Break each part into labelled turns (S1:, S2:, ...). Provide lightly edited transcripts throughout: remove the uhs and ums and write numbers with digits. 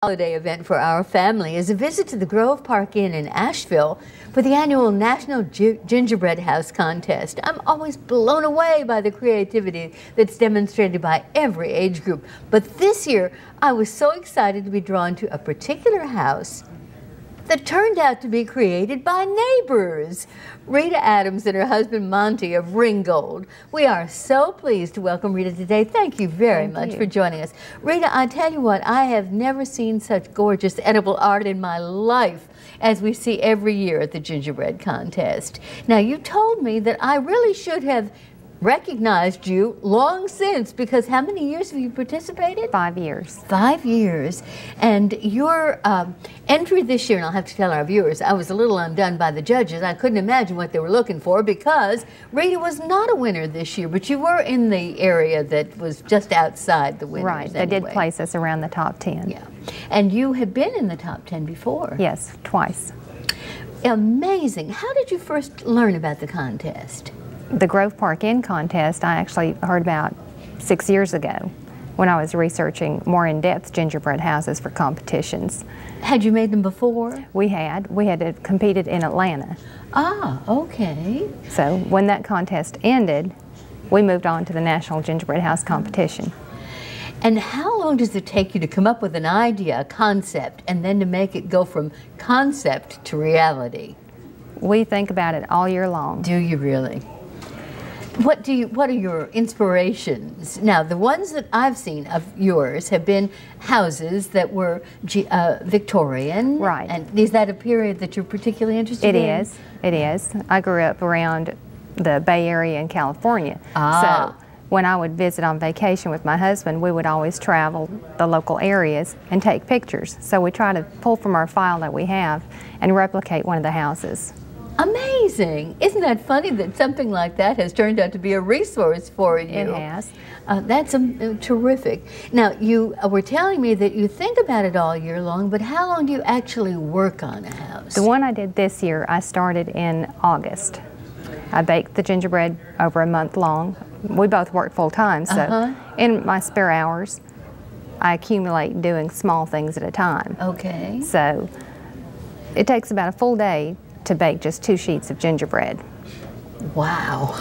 S1: Holiday event for our family is a visit to the Grove Park Inn in Asheville for the annual National Gingerbread House Contest. I'm always blown away by the creativity that's demonstrated by every age group. But this year, I was so excited to be drawn to a particular house that turned out to be created by neighbors. Rita Adams and her husband Monte of Ringgold. We are so pleased to welcome Rita today. Thank you very much for joining us. Rita, I tell you what, I have never seen such gorgeous edible art in my life as we see every year at the Gingerbread Contest. Now, you told me that I really should have recognized you long since, because how many years have you participated?
S2: 5 years.
S1: 5 years. And your entry this year, and I'll have to tell our viewers, I was a little undone by the judges. I couldn't imagine what they were looking for, because Rita was not a winner this year, but you were in the area that was just outside the winners.
S2: Right, they did place us around the top 10.
S1: Yeah. And you have been in the top 10 before.
S2: Yes, twice.
S1: Amazing. How did you first learn about the contest?
S2: The Grove Park Inn contest I actually heard about 6 years ago when I was researching more in-depth gingerbread houses for competitions.
S1: Had you made them before?
S2: We had competed in Atlanta.
S1: Ah, okay.
S2: So when that contest ended, we moved on to the National Gingerbread House competition.
S1: And how long does it take you to come up with an idea, a concept, and then to make it go from concept to
S2: We think about it all year long.
S1: Do you really? What are your inspirations? Now, the ones that I've seen of yours have been houses that were Victorian.
S2: Right.
S1: And is that a period that you're particularly interested in?
S2: It is. It is. I grew up around the Bay Area in California.
S1: Ah.
S2: So when I would visit on vacation with my husband, we would always travel the local areas and take pictures. So we try to pull from our file that we have and replicate one of the houses.
S1: Amazing. Isn't that funny that something like that has turned out to be a resource for you?
S2: It has.
S1: That's terrific. Now, you were telling me that you think about it all year long, but how long do you actually work on a house?
S2: The one I did this year, I started in August. I baked the gingerbread over a month long. We both work full time, so in my spare hours, I accumulate doing small things at a time.
S1: Okay.
S2: So it takes about a full day to bake just 2 sheets of gingerbread.
S1: Wow.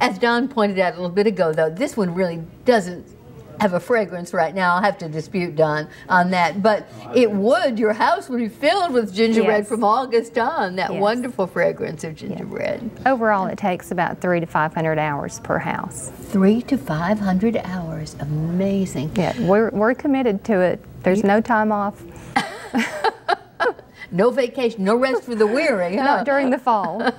S1: As Don pointed out a little bit ago, though, this one really doesn't have a fragrance right now. I'll have to dispute Don on that, but it would. Your house would be filled with gingerbread from August on, that wonderful fragrance of gingerbread.
S2: Overall, it takes about 300 to 500 hours per house.
S1: 300 to 500 hours. Amazing.
S2: Yeah, we're committed to it. There's no time off.
S1: No vacation, no rest for the weary, huh?
S2: Not during the fall.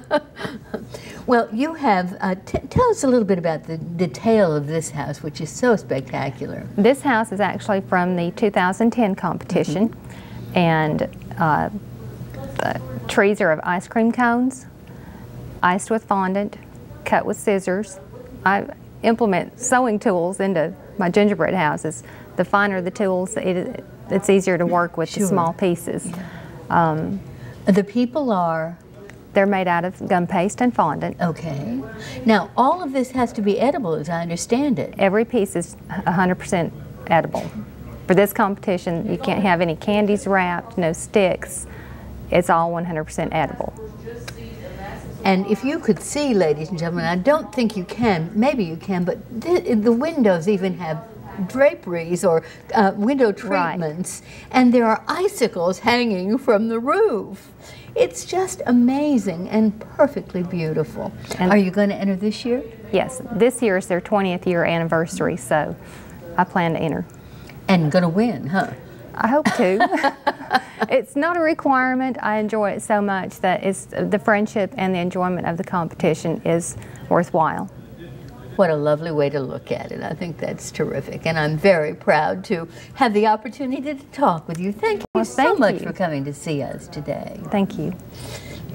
S1: Well, you have, tell us a little bit about the detail of this house, which is so spectacular.
S2: This house is actually from the 2010 competition, and the trees are of ice cream cones, iced with fondant, cut with scissors. I implement sewing tools into my gingerbread houses. The finer the tools, it's easier to work with the small pieces.
S1: Yeah. The people are?
S2: They're made out of gum paste and fondant.
S1: Okay. Now, all of this has to be edible, as I understand it.
S2: Every piece is 100% edible. For this competition, you can't have any candies wrapped, no sticks. It's all 100% edible.
S1: And if you could see, ladies and gentlemen, I don't think you can, maybe you can, but the windows even have draperies or window treatments, and there are icicles hanging from the roof. It's just amazing and perfectly beautiful. And are you going to enter this year?
S2: Yes, this year is their 20th year anniversary, so I plan to enter.
S1: And going to win, huh?
S2: I hope to. It's not a requirement. I enjoy it so much that the friendship and the enjoyment of the competition is worthwhile.
S1: What a lovely way to look at it. I think that's terrific. And I'm very proud to have the opportunity to talk with you. Thank you so much for coming to see us today.
S2: Thank you.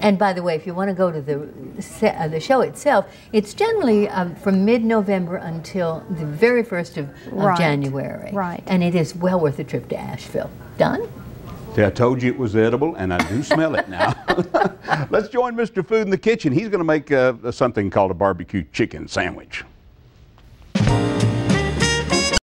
S1: And by the way, if you want to go to the show itself, it's generally from mid-November until the very 1st of January.
S2: Right.
S1: And it is well worth a trip to Asheville. Don?
S3: See, I told you it was edible, and I do smell it now. Let's join Mr. Food in the kitchen. He's going to make something called a barbecue chicken sandwich.